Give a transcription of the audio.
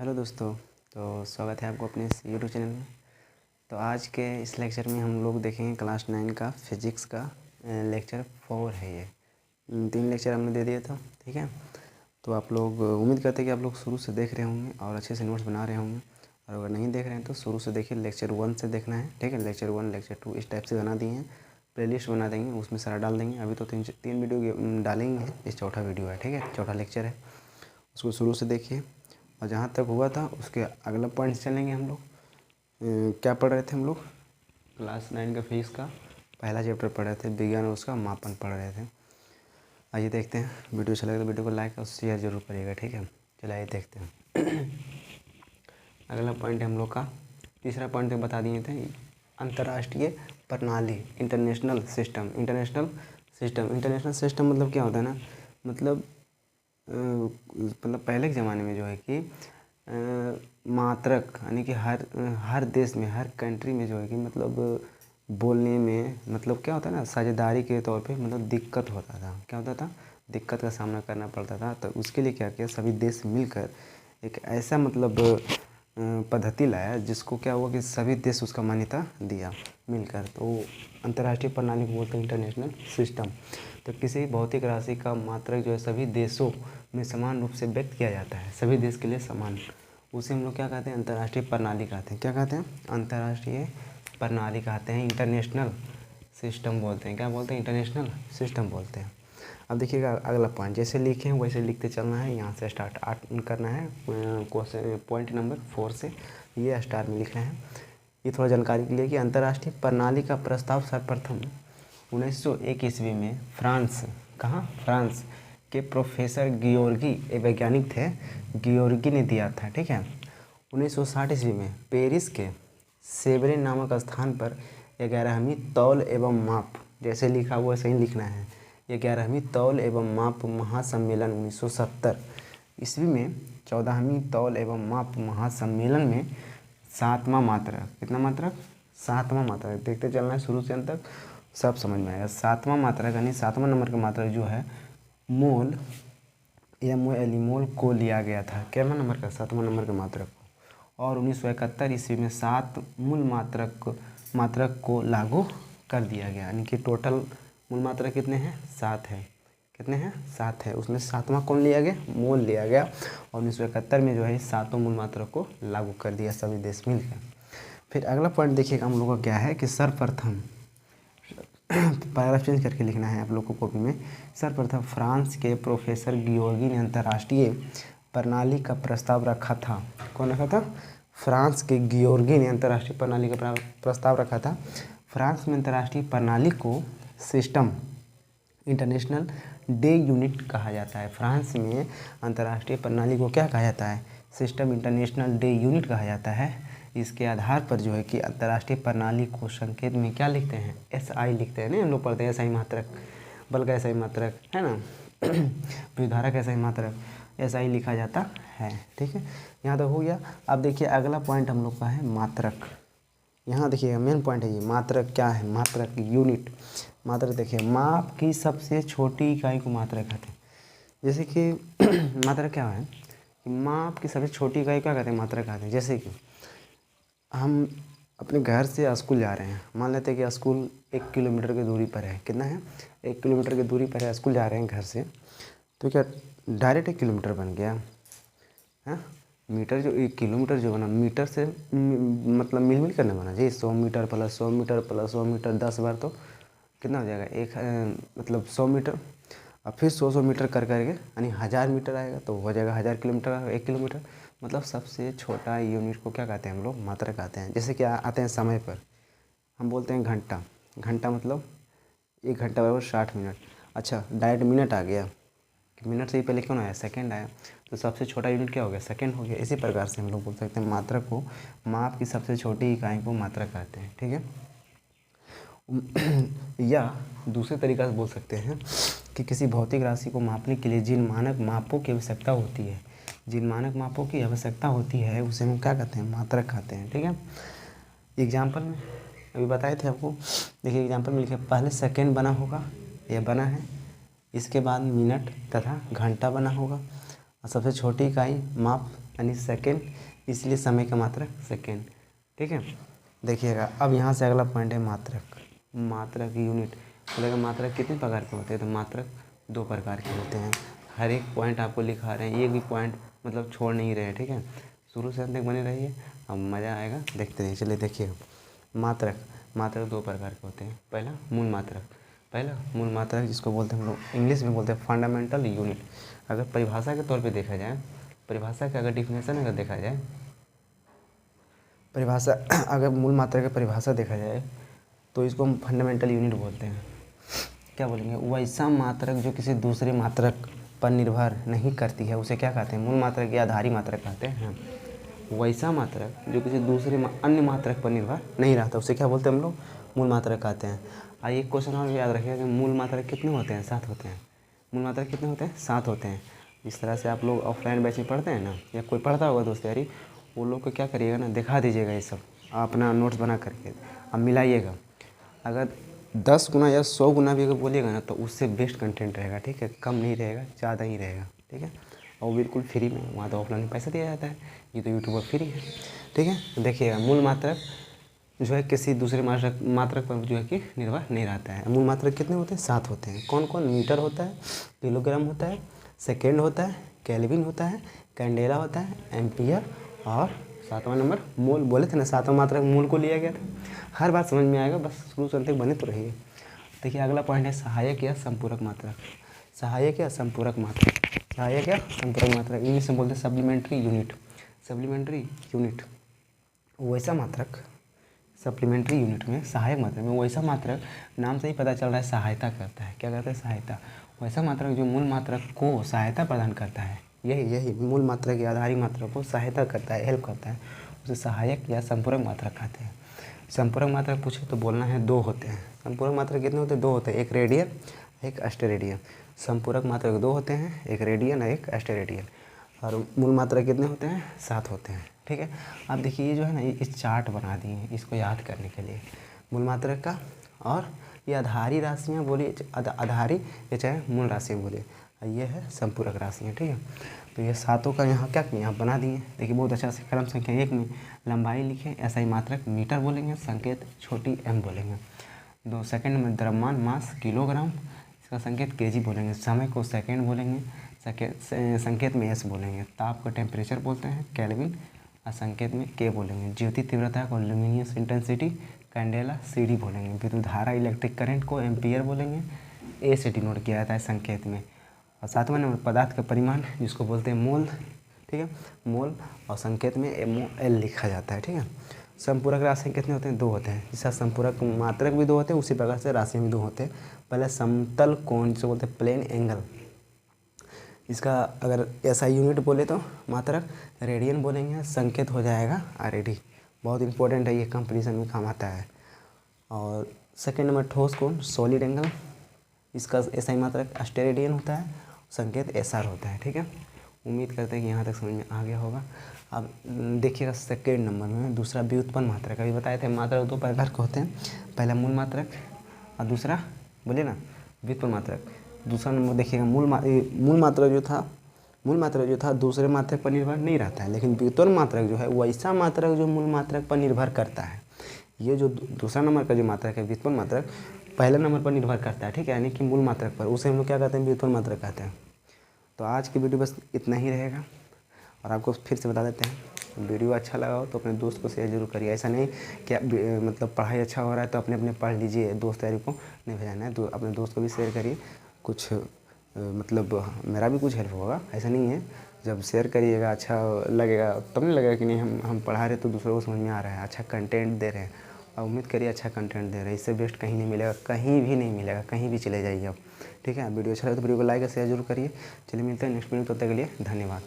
Hello दोस्तों। तो स्वागत है आपको अपने इस यूट्यूब चैनल में। तो आज के इस लेक्चर में हम लोग देखेंगे क्लास 9 का फिज़िक्स का लेक्चर 4 है। ये 3 लेक्चर हमने दे दिया था, ठीक है। तो आप लोग उम्मीद करते हैं कि आप लोग शुरू से देख रहे होंगे और अच्छे से नोट्स बना रहे होंगे, और अगर नहीं देख रहे हैं तो शुरू से देखिए। लेक्चर 1 से देखना है, ठीक है। लेक्चर 1 लेक्चर 2 इस टाइप से बना दिए हैं, प्लेलिस्ट बना देंगे, उसमें सारा डाल देंगे। अभी तो तीन वीडियो डालेंगे, इस चौथा वीडियो है, ठीक है, चौथा लेक्चर है। उसको शुरू से देखिए और जहाँ तक हुआ था उसके अगला पॉइंट चलेंगे हम लोग। क्या पढ़ रहे थे हम लोग? क्लास 9 का फिजिक्स का पहला चैप्टर पढ़ रहे थे, विज्ञान और उसका मापन पढ़ रहे थे। आइए देखते हैं। वीडियो अच्छा लगे तो वीडियो को लाइक और शेयर जरूर करिएगा, ठीक है। चलिए आइए देखते हैं। अगला पॉइंट है हम लोग का, तीसरा पॉइंट बता दिए थे, अंतर्राष्ट्रीय प्रणाली, इंटरनेशनल सिस्टम। इंटरनेशनल सिस्टम मतलब क्या होता है ना, मतलब पहले के ज़माने में जो है कि मात्रक यानी कि हर देश में, हर कंट्री में जो है कि मतलब बोलने में मतलब क्या होता है ना, साझेदारी के तौर पे मतलब दिक्कत होता था। क्या होता था? दिक्कत का सामना करना पड़ता था। तो उसके लिए क्या किया, सभी देश मिलकर एक ऐसा मतलब पद्धति लाया जिसको क्या हुआ कि सभी देश उसका मान्यता दिया मिलकर। तो अंतर्राष्ट्रीय प्रणाली को बोलते हैं इंटरनेशनल सिस्टम। तो किसी भौतिक राशि का मात्रक जो है सभी देशों में समान रूप से व्यक्त किया जाता है, सभी देश के लिए समान, उसे हम लोग क्या कहते हैं? अंतर्राष्ट्रीय प्रणाली कहते हैं। क्या कहते हैं? अंतर्राष्ट्रीय प्रणाली कहते हैं, इंटरनेशनल सिस्टम बोलते हैं। क्या बोलते हैं? इंटरनेशनल सिस्टम बोलते हैं। अब देखिएगा अगला पॉइंट, जैसे लिखे हैं वैसे लिखते चलना है। यहाँ से स्टार्ट करना है क्वेश्चन पॉइंट नंबर 4 से, ये स्टार में लिखना है। ये थोड़ा जानकारी के लिए कि अंतर्राष्ट्रीय प्रणाली का प्रस्ताव सर्वप्रथम 1901 ईस्वी में फ्रांस, कहाँ? फ्रांस के प्रोफेसर गियोर्गी, एक वैज्ञानिक थे, गियोर्गी ने दिया था, ठीक है। 1960 ईस्वी में पेरिस के सेवरे नामक स्थान पर 11वीं तौल एवं माप, जैसे लिखा हुआ सही लिखना है, 11वीं तौल एवं माप महासम्मेलन 1970 ईस्वी में 14वीं तौल एवं माप महासम्मेलन में 7वां मात्रक, कितना मात्रक? 7वां मात्रक, देखते चलना है शुरू से अंत तक, सब समझ में आएगा। 7वां मात्रक यानी 7वां नंबर का मात्रक जो है मोल या एलिमोल को लिया गया था। कितना नंबर का? 7वां नंबर के मात्रक को। और 1971 ईस्वी में 7 मूल मात्रक को लागू कर दिया गया, यानी कि टोटल मूल मात्रक कितने हैं? 7 है। कितने हैं? 7 है। उसमें 7वां कौन लिया गया? मोल लिया गया। और 1971 में जो है 7 मूल मात्रक को लागू कर दिया सभी देश मिलकर। फिर अगला पॉइंट देखिएगा हम लोग का क्या है कि सर्वप्रथम, पैराग्राफ चेंज करके लिखना है आप लोग को कॉपी में। सर्वप्रथम फ्रांस के प्रोफेसर गियोर्गी ने अंतर्राष्ट्रीय प्रणाली का प्रस्ताव रखा था। कौन रखा था? फ्रांस के गियोर्गी ने अंतर्राष्ट्रीय प्रणाली का प्रस्ताव रखा था। फ्रांस में अंतर्राष्ट्रीय प्रणाली को सिस्टम इंटरनेशनल डे यूनिट कहा जाता है। फ्रांस में अंतर्राष्ट्रीय प्रणाली को क्या कहा जाता है? सिस्टम इंटरनेशनल डे यूनिट कहा जाता है। इसके आधार पर जो है कि अंतर्राष्ट्रीय प्रणाली को संकेत में क्या लिखते हैं? SI लिखते हैं ना, हम लोग पढ़ते हैं SI मात्रक, बल का SI मात्रक है ना, विद्युत का SI मात्रक, SI लिखा जाता है, ठीक है। यहाँ तक हो गया। अब देखिए अगला पॉइंट हम लोग का है मात्रक। यहाँ देखिए मेन पॉइंट है ये, मात्रक क्या है? मात्रक यूनिट। मात्रक देखिए, माप की सबसे छोटी इकाई को मात्रक कहते हैं। जैसे कि मात्रक क्या है कि माप की सबसे छोटी इकाई क्या कहते हैं? मात्रक कहते हैं। जैसे कि हम अपने घर से स्कूल जा रहे हैं, मान लेते हैं कि स्कूल 1 किलोमीटर की दूरी पर है। कितना है? 1 किलोमीटर की दूरी पर है, स्कूल जा रहे हैं घर से, तो क्या डायरेक्ट 1 किलोमीटर बन गया? हाँ, मीटर जो 1 किलोमीटर जो बना, मीटर से मतलब मिल करने बना जी। 100 metre plus 100 metre plus 100 metre 10 बार तो कितना हो जाएगा? मतलब 100 मीटर, और फिर 100 मीटर कर करके यानी 1000 मीटर आएगा, तो हो जाएगा 1000 किलोमीटर, 1 किलोमीटर। मतलब सबसे छोटा यूनिट को क्या कहते हैं हम लोग? मात्रक कहते हैं। जैसे कि आते हैं समय पर, हम बोलते हैं घंटा। घंटा मतलब 1 घंटा बराबर 60 मिनट। अच्छा, डायरेक्ट मिनट आ गया, मिनट से ही पहले कौन आया? सेकंड आया, तो सबसे छोटा यूनिट क्या हो गया? सेकंड हो गया। इसी प्रकार से हम लोग बोल सकते हैं मात्रक को, माप की सबसे छोटी इकाई को मात्रक कहते हैं, ठीक है। या दूसरे तरीका से बोल सकते हैं कि किसी भौतिक राशि को मापने के लिए जिन मानक मापों की आवश्यकता होती है, जिन मानक मापों की आवश्यकता होती है उसे हम क्या कहते हैं? मात्रक कहते हैं, ठीक है। एग्जाम्पल में अभी बताए थे आपको, देखिए एग्जाम्पल में लिखे, पहले सेकंड बना होगा, यह बना है, इसके बाद मिनट तथा घंटा बना होगा, और सबसे छोटी इकाई माप यानी सेकेंड, इसलिए समय का मात्रक सेकेंड। ठीक है, देखिएगा अब यहाँ से अगला पॉइंट है मात्रक। मात्रक यूनिट बोलेगा मात्रक कितने प्रकार के होते हैं, तो मात्रक 2 प्रकार के होते हैं। हर एक पॉइंट आपको लिखा रहे हैं, एक भी पॉइंट मतलब छोड़ नहीं रहे हैं। ठीक है, शुरू से अंत तक बने रहिए, अब मज़ा आएगा, देखते रहिए। चलिए देखिएगा, मात्रक 2 प्रकार के होते हैं। पहला मूल मात्रक जिसको बोलते हैं हम लोग इंग्लिश में बोलते हैं फंडामेंटल यूनिट। अगर परिभाषा के तौर पे देखा जाए, परिभाषा का अगर डिफिनेशन अगर देखा जाए, परिभाषा अगर मूल मात्रा की परिभाषा देखा जाए तो इसको हम फंडामेंटल यूनिट बोलते हैं। क्या बोलेंगे, वैसा मात्रक जो किसी दूसरे मात्रक पर निर्भर नहीं करती है उसे क्या कहते हैं, मूल मात्रक या आधारी मात्रक कहते हैं। वैसा मात्रक जो किसी दूसरे अन्य मात्रक पर निर्भर नहीं रहता उसे क्या बोलते हैं हम लोग, मूल मात्रक कहते हैं। आइए एक क्वेश्चन और याद रखिएगा कि मूल मात्रक कितने होते हैं, 7 होते हैं। मूल मात्रक कितने होते हैं, 7 होते हैं। जिस तरह से आप लोग ऑफलाइन बैच में पढ़ते हैं ना, या कोई पढ़ता होगा दोस्त यारी, वो लोग को क्या करिएगा ना, दिखा दीजिएगा ये सब अपना नोट्स बना करके, अब मिलाइएगा। अगर 10 गुना या 100 गुना भी अगर बोलिएगा ना तो उससे बेस्ट कंटेंट रहेगा। ठीक है, कम नहीं रहेगा, ज़्यादा ही रहेगा। ठीक है, और बिल्कुल फ्री में, वहाँ तो ऑफलाइन में पैसा दिया जाता है, ये तो यूट्यूब पर फ्री है। ठीक है, तो देखिएगा मूल मात्रक जो है किसी दूसरे मात्रक पर जो है कि निर्भर नहीं रहता है। मूल मात्रक कितने होते हैं, 7 होते हैं। कौन कौन, मीटर होता है, किलोग्राम होता है, सेकेंड होता है, केल्विन होता है, कैंडेला होता है, एम्पियर, और 7वां नंबर मोल। बोले थे ना 7वां मात्रक मोल को लिया गया था। हर बात समझ में आएगा, बस शुरू से अंत तक बने तो रहिए। देखिए अगला पॉइंट है सहायक या संपूरक मात्रक। सहायक या संपूरक मात्रक इंग्लिश में बोलते हैं सप्लीमेंट्री यूनिट। वैसा मात्रक सप्लीमेंट्री यूनिट में, सहायक मात्रक में, वैसा मात्रक, नाम से ही पता चल रहा है सहायता करता है। क्या करता है, सहायता। वैसा मात्रक जो मूल मात्रक को सहायता प्रदान करता है, यही मूल मात्रक या आधारी मात्रक को सहायता करता है, हेल्प करता है, उसे सहायक या संपूरक मात्रक कहते हैं। संपूरक मात्रक पूछे तो बोलना है 2 होते हैं। संपूरक मात्रक कितने होते हैं, 2 होते हैं, एक रेडियन एक एस्टेरेडियन। संपूरक मात्रक 2 होते हैं, एक रेडियन और एक एस्टेरेडियन। और मूल मात्रक कितने होते हैं, 7 होते हैं। ठीक है, अब देखिए ये जो है ना, इस चार्ट बना दिए हैं इसको याद करने के लिए, मूल मात्रक का। और ये आधारी राशियाँ बोलिए, आधारी या चाहे मूल राशियाँ बोलिए, ये है संपूरक राशियाँ। ठीक है, तो ये 7 का यहाँ क्या किए, यहाँ बना दिए। देखिए बहुत अच्छा से क्रम संख्या 1 में लंबाई लिखे, ऐसा ही मात्रक मीटर बोलेंगे, संकेत छोटी m बोलेंगे। 2 सेकंड में द्रव्यमान मास किलोग्राम, इसका संकेत केजी बोलेंगे। समय को सेकंड बोलेंगे, संकेत में s बोलेंगे। ताप को टेम्परेचर बोलते हैं, केल्विन, और संकेत में k बोलेंगे। ज्योति तीव्रता को ल्यूमिनियस इंटेंसिटी, कैंडेला CD बोलेंगे। विद्युत धारा इलेक्ट्रिक करंट को एम्पियर बोलेंगे, A से डिनोट किया जाता है संकेत में। और 7वां नंबर पदार्थ का परिमाण जिसको बोलते हैं मोल। ठीक है, मोल, और संकेत में MOL लिखा जाता है। ठीक है, संपूरक राशियाँ कितने होते हैं, 2 होते हैं। जिसका संपूरक मात्रक भी 2 होते हैं, उसी प्रकार से राशियाँ भी 2 होते हैं। पहले समतल कोण जिसे बोलते हैं प्लेन एंगल, इसका अगर ऐसा यूनिट बोले तो मात्रक रेडियन बोलेंगे, संकेत हो जाएगा RAD। बहुत इंपॉर्टेंट है, ये कंपटीशन में काम आता है। और सेकेंड नंबर ठोस कोण सॉलिड एंगल, इसका ऐसा ही मात्रक एस्टेरेडियन होता है, संकेत SR होता है। ठीक है, उम्मीद करते हैं कि यहाँ तक समझ में आ गया होगा। अब देखिएगा सेकेंड नंबर में दूसरा व्युत्पन्न मात्रक। अभी बताए थे मात्रक 2 प्रकार के होते हैं, पहला मूल मात्रक और दूसरा बोलिए ना व्युत्पन्न मात्रक। दूसरा नंबर देखिएगा मूल मात्रक जो था दूसरे मात्रक पर निर्भर नहीं रहता है, लेकिन व्युत्पन्न मात्रक जो है वैसा मात्रक जो मूल मात्रक पर निर्भर करता है। ये जो दूसरा नंबर का जो मात्रक है व्युत्पन्न मात्रक, पहले नंबर पर निर्भर करता है। ठीक है, यानी कि मूल मात्रक पर, उसे हम लोग क्या कहते हैं, व्युत्पन्न मात्रक कहते हैं। तो आज की वीडियो बस इतना ही रहेगा। और आपको फिर से बता देते हैं, वीडियो अच्छा लगा हो तो अपने दोस्त को शेयर जरूर करिए। ऐसा नहीं कि मतलब पढ़ाई अच्छा हो रहा है तो अपने पढ़ लीजिए, दोस्त यारी को नहीं भेजना है। तो अपने दोस्त को भी शेयर करिए, कुछ मतलब मेरा भी कुछ हेल्प होगा। ऐसा नहीं है, जब शेयर करिएगा अच्छा लगेगा तब नहीं लगेगा कि नहीं हम पढ़ा रहे तो दूसरों को समझ में आ रहा है, अच्छा कंटेंट दे रहे हैं। और उम्मीद करिए अच्छा कंटेंट दे रहे हैं, इससे बेस्ट कहीं नहीं मिलेगा, कहीं भी नहीं मिलेगा, कहीं भी चले जाइए आप। ठीक है, वीडियो अच्छा लगे तो वीडियो को लाइक और शेयर जरूर करिए। चलिए मिलते हैं नेक्स्ट वीडियो, तब तक के लिए धन्यवाद।